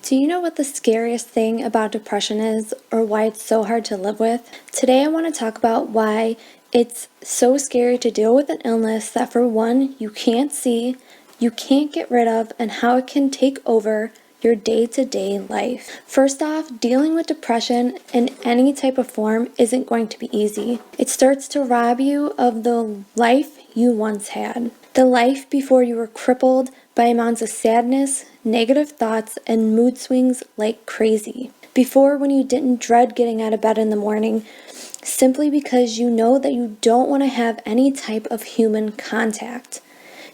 Do you know what the scariest thing about depression is, or why it's so hard to live with? Today I want to talk about why it's so scary to deal with an illness that, for one, you can't see, you can't get rid of, and how it can take over your day-to-day life. First off, dealing with depression in any type of form isn't going to be easy. It starts to rob you of the life you once had. The life before you were crippled by amounts of sadness, negative thoughts, and mood swings like crazy. Before, when you didn't dread getting out of bed in the morning, simply because you know that you don't want to have any type of human contact.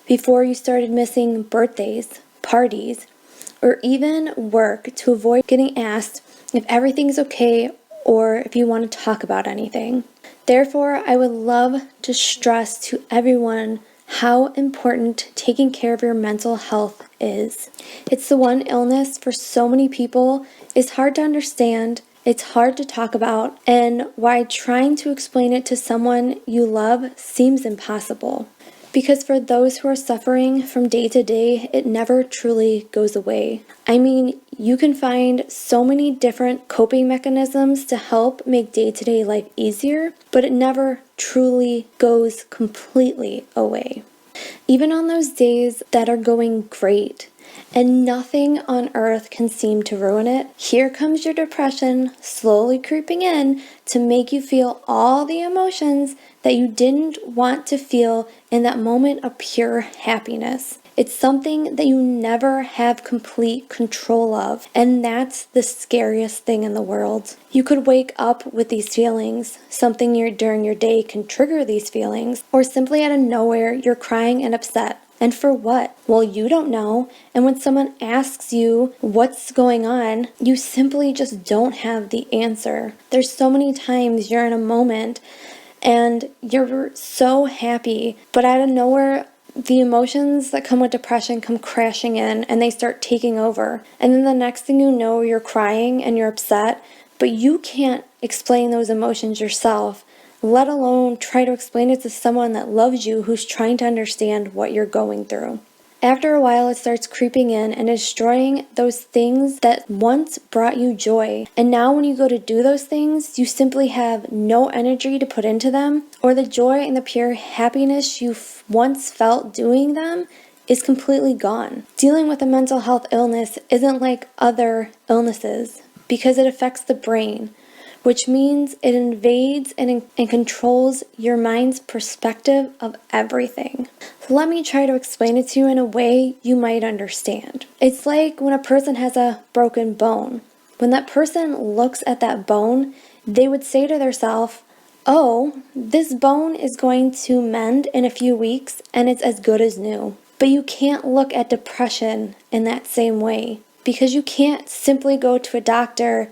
Before you started missing birthdays, parties, or even work to avoid getting asked if everything's okay or if you want to talk about anything. Therefore, I would love to stress to everyone how important taking care of your mental health is. It's the one illness for so many people is hard to understand, it's hard to talk about, and why trying to explain it to someone you love seems impossible. Because for those who are suffering from day to day, it never truly goes away. I mean, you can find so many different coping mechanisms to help make day-to-day life easier, but it never truly goes completely away. Even on those days that are going great, and nothing on earth can seem to ruin it, here comes your depression slowly creeping in to make you feel all the emotions that you didn't want to feel in that moment of pure happiness. It's something that you never have complete control of, and that's the scariest thing in the world. You could wake up with these feelings, something during your day can trigger these feelings, or simply out of nowhere you're crying and upset. And for what? Well, you don't know. And when someone asks you what's going on, you simply just don't have the answer. There's so many times you're in a moment and you're so happy, but out of nowhere, the emotions that come with depression come crashing in and they start taking over. And then the next thing you know, you're crying and you're upset, but you can't explain those emotions yourself, let alone try to explain it to someone that loves you who's trying to understand what you're going through. After a while, it starts creeping in and destroying those things that once brought you joy. And now when you go to do those things, you simply have no energy to put into them, or the joy and the pure happiness you once felt doing them is completely gone. Dealing with a mental health illness isn't like other illnesses because it affects the brain, which means it invades and controls your mind's perspective of everything. So let me try to explain it to you in a way you might understand. It's like when a person has a broken bone. When that person looks at that bone, they would say to themselves, "Oh, this bone is going to mend in a few weeks and it's as good as new." But you can't look at depression in that same way because you can't simply go to a doctor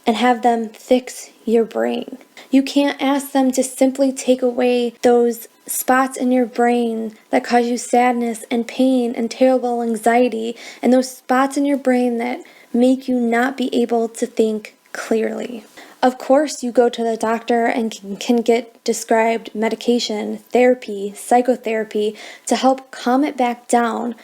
and have them fix your brain. You can't ask them to simply take away those spots in your brain that cause you sadness and pain and terrible anxiety, and those spots in your brain that make you not be able to think clearly. Of course, you go to the doctor and can get prescribed medication, therapy, psychotherapy to help calm it back down,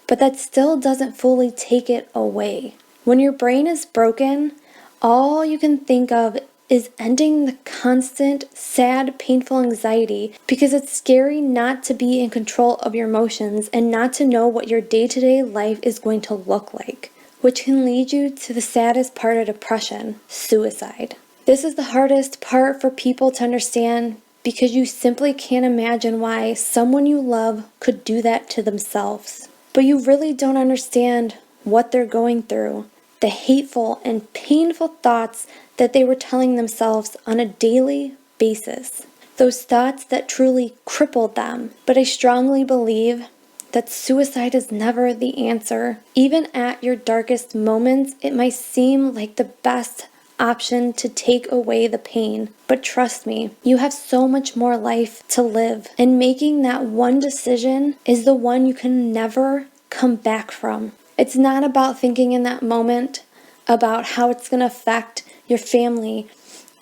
but that still doesn't fully take it away. When your brain is broken, all you can think of is ending the constant, sad, painful anxiety because it's scary not to be in control of your emotions and not to know what your day-to-day life is going to look like, which can lead you to the saddest part of depression, suicide. This is the hardest part for people to understand because you simply can't imagine why someone you love could do that to themselves. But you really don't understand what they're going through, the hateful and painful thoughts that they were telling themselves on a daily basis. Those thoughts that truly crippled them. But I strongly believe that suicide is never the answer. Even at your darkest moments, it might seem like the best option to take away the pain. But trust me, you have so much more life to live. And making that one decision is the one you can never come back from. It's not about thinking in that moment about how it's going to affect your family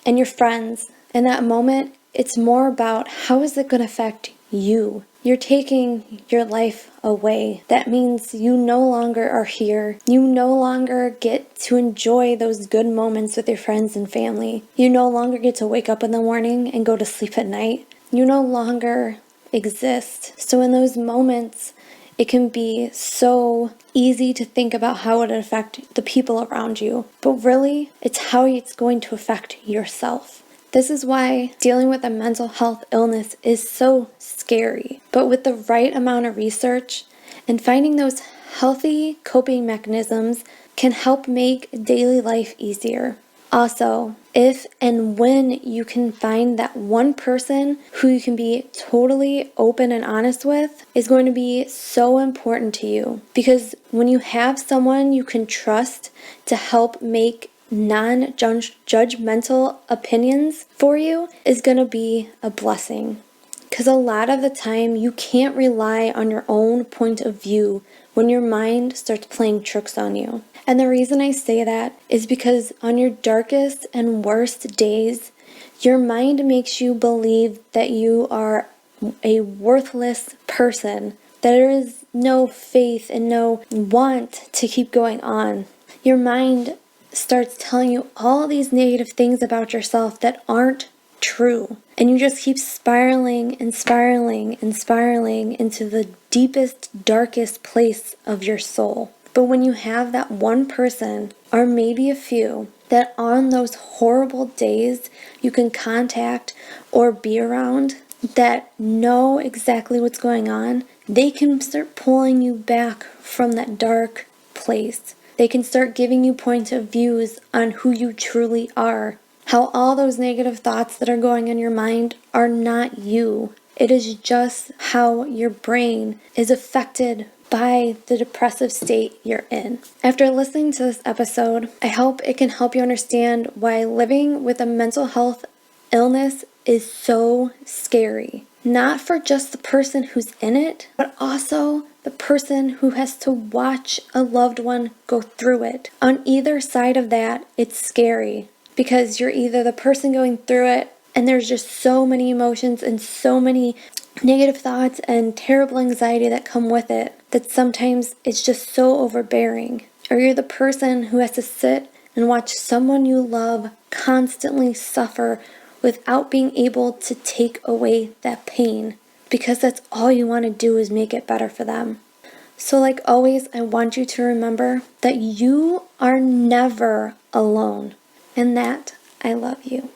and your friends. In that moment, it's more about how is it going to affect you. You're taking your life away. That means you no longer are here. You no longer get to enjoy those good moments with your friends and family. You no longer get to wake up in the morning and go to sleep at night. You no longer exist. So in those moments, it can be so easy to think about how it would affect the people around you. But really, it's how it's going to affect yourself. This is why dealing with a mental health illness is so scary. But with the right amount of research and finding those healthy coping mechanisms can help make daily life easier. Also, if and when you can find that one person who you can be totally open and honest with is going to be so important to you. Because when you have someone you can trust to help make non-judgmental opinions for you is going to be a blessing. Because a lot of the time you can't rely on your own point of view when your mind starts playing tricks on you. And the reason I say that is because on your darkest and worst days, your mind makes you believe that you are a worthless person, that there is no faith and no want to keep going on. Your mind starts telling you all these negative things about yourself that aren't true. And you just keep spiraling and spiraling and spiraling into the deepest, darkest place of your soul. But when you have that one person, or maybe a few, that on those horrible days you can contact or be around, that know exactly what's going on, they can start pulling you back from that dark place. They can start giving you points of views on who you truly are. How all those negative thoughts that are going in your mind are not you. It is just how your brain is affected by the depressive state you're in. After listening to this episode, I hope it can help you understand why living with a mental health illness is so scary. Not for just the person who's in it, but also the person who has to watch a loved one go through it. On either side of that, it's scary because you're either the person going through it and there's just so many emotions and so many negative thoughts and terrible anxiety that come with it that sometimes it's just so overbearing. Or you're the person who has to sit and watch someone you love constantly suffer without being able to take away that pain, because that's all you want to do is make it better for them. So like always, I want you to remember that you are never alone, and that I love you.